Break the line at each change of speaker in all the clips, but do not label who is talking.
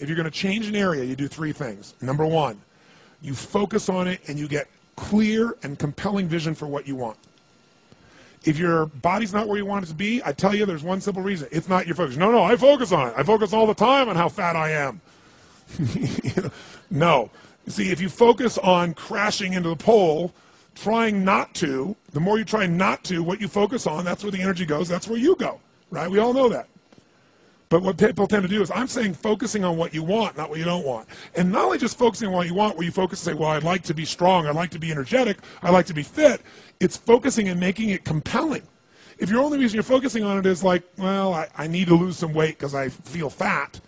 if you're going to change an area, you do three things. Number one, you focus on it and you get clear and compelling vision for what you want. If your body's not where you want it to be, I tell you there's one simple reason. It's not your focus. No, I focus on it. I focus all the time on how fat I am. No. You see, if you focus on crashing into the pole, trying not to, the more you try not to, what you focus on, that's where the energy goes, that's where you go, right? We all know that. But what people tend to do is, I'm saying focusing on what you want, not what you don't want. And not only just focusing on what you want, where you focus and say, well, I'd like to be strong, I'd like to be energetic, I'd like to be fit. It's focusing and making it compelling. If your only reason you're focusing on it is like, well, I need to lose some weight because I feel fat,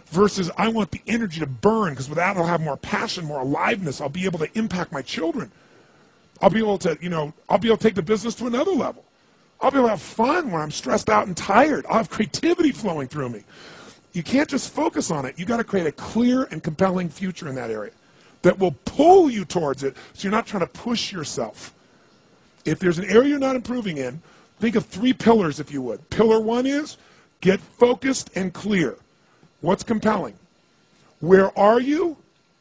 versus I want the energy to burn because with that I'll have more passion, more aliveness, I'll be able to impact my children. I'll be able to, I'll be able to take the business to another level. I'll be able to have fun when I'm stressed out and tired. I'll have creativity flowing through me. You can't just focus on it. You got to create a clear and compelling future in that area that will pull you towards it so you're not trying to push yourself. If there's an area you're not improving in, think of three pillars if you would. Pillar one is get focused and clear. What's compelling? Where are you?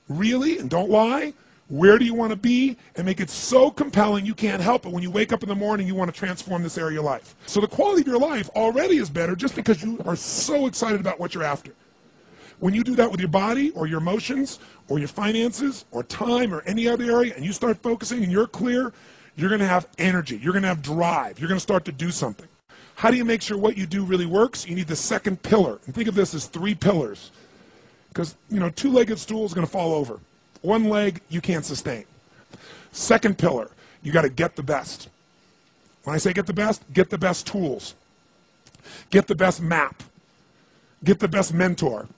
Really? And don't lie. Where do you want to be? And make it so compelling you can't help it. When you wake up in the morning, you want to transform this area of your life. So the quality of your life already is better just because you are so excited about what you're after. When you do that with your body or your emotions or your finances or time or any other area and you start focusing and you're clear, you're going to have energy. You're going to have drive. You're going to start to do something. How do you make sure what you do really works? You need the second pillar. And think of this as three pillars. Because, two-legged stool is going to fall over. One leg, you can't sustain. Second pillar, you got to get the best. When I say get the best tools. Get the best map. Get the best mentor.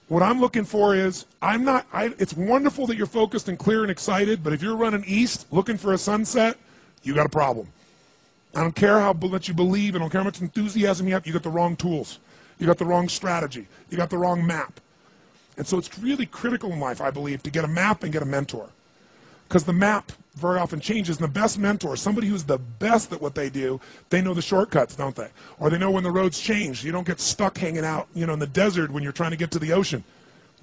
What I'm looking for is, it's wonderful that you're focused and clear and excited, but if you're running east looking for a sunset, you got a problem. I don't care how much you believe, I don't care how much enthusiasm you have, you got the wrong tools. You got the wrong strategy. You got the wrong map. And so it's really critical in life, I believe, to get a map and get a mentor. Because the map very often changes, and the best mentor, somebody who's the best at what they do, they know the shortcuts, don't they? Or they know when the roads change. You don't get stuck hanging out, in the desert when you're trying to get to the ocean,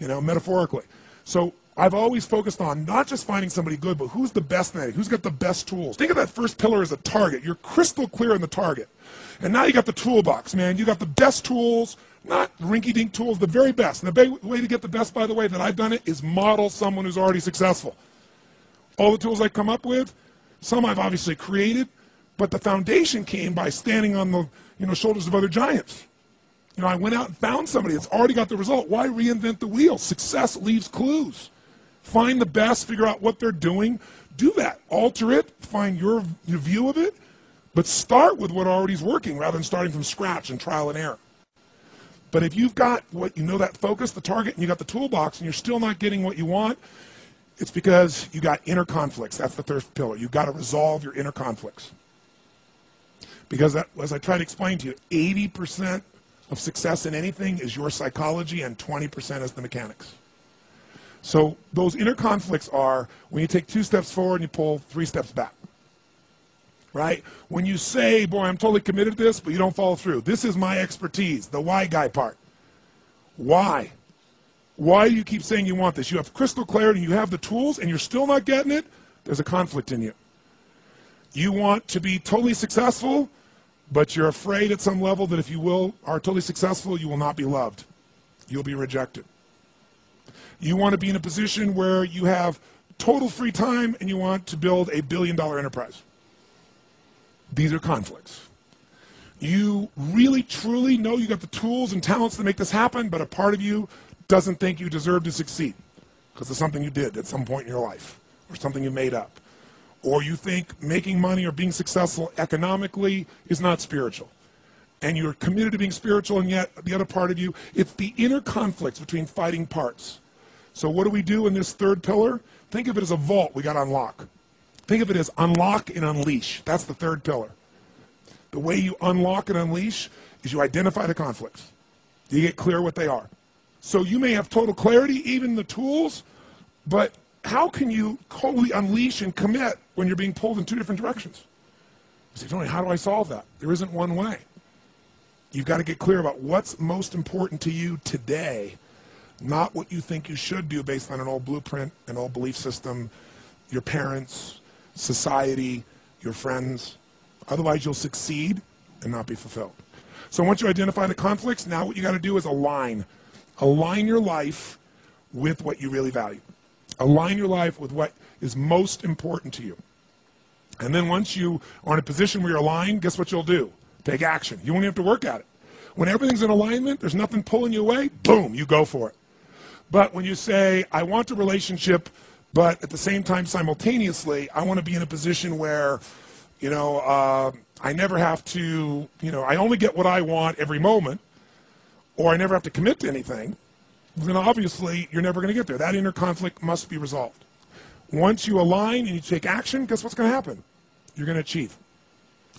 metaphorically. So I've always focused on not just finding somebody good, but who's the best at it, who's got the best tools. Think of that first pillar as a target. You're crystal clear on the target. And now you got the toolbox, man. You got the best tools, not rinky-dink tools, the very best. And the way to get the best, by the way, that I've done it is model someone who's already successful. All the tools I come up with, some I've obviously created, but the foundation came by standing on the shoulders of other giants. I went out and found somebody that's already got the result. Why reinvent the wheel? Success leaves clues. Find the best, figure out what they're doing, do that. Alter it, find your view of it, but start with what already is working rather than starting from scratch and trial and error. But if you've got that focus, the target, and you got the toolbox, and you're still not getting what you want, it's because you got inner conflicts. That's the third pillar. You've got to resolve your inner conflicts. Because as I try to explain to you, 80% of success in anything is your psychology and 20% is the mechanics. So those inner conflicts are when you take 2 steps forward and you pull 3 steps back. Right? When you say, boy, I'm totally committed to this, but you don't follow through. This is my expertise, the why guy part. Why? Why do you keep saying you want this? You have crystal clarity, you have the tools, and you're still not getting it? There's a conflict in you. You want to be totally successful, but you're afraid at some level that if you are totally successful, you will not be loved. You'll be rejected. You want to be in a position where you have total free time and you want to build a billion-dollar enterprise. These are conflicts. You really, truly know you got the tools and talents to make this happen, but a part of you doesn't think you deserve to succeed because of something you did at some point in your life or something you made up. Or you think making money or being successful economically is not spiritual. And you're committed to being spiritual, and yet the other part of you, it's the inner conflicts between fighting parts. So what do we do in this third pillar? Think of it as a vault we got to unlock. Think of it as unlock and unleash. That's the third pillar. The way you unlock and unleash is you identify the conflicts. You get clear what they are. So you may have total clarity, even the tools, but how can you totally unleash and commit when you're being pulled in 2 different directions? You say, Tony, how do I solve that? There isn't one way. You've got to get clear about what's most important to you today, not what you think you should do based on an old blueprint, an old belief system, your parents, society, your friends. Otherwise, you'll succeed and not be fulfilled. So once you identify the conflicts, now what you got to do is align. Align your life with what you really value. Align your life with what is most important to you. And then once you are in a position where you're aligned, guess what you'll do? Take action. You won't even have to work at it. When everything's in alignment, there's nothing pulling you away, boom, you go for it. But when you say, I want a relationship, but at the same time, simultaneously, I want to be in a position where, I never have to, I only get what I want every moment, or I never have to commit to anything, then obviously you're never going to get there. That inner conflict must be resolved. Once you align and you take action, guess what's going to happen? You're going to achieve.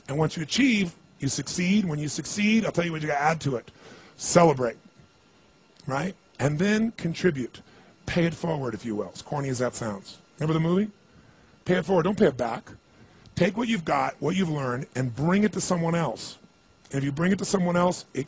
And once you achieve, you succeed. When you succeed, I'll tell you what you got to add to it. Celebrate, right? And then contribute. Pay it forward, if you will, as corny as that sounds. Remember the movie? Pay it forward. Don't pay it back. Take what you've got, what you've learned, and bring it to someone else. And if you bring it to someone else, it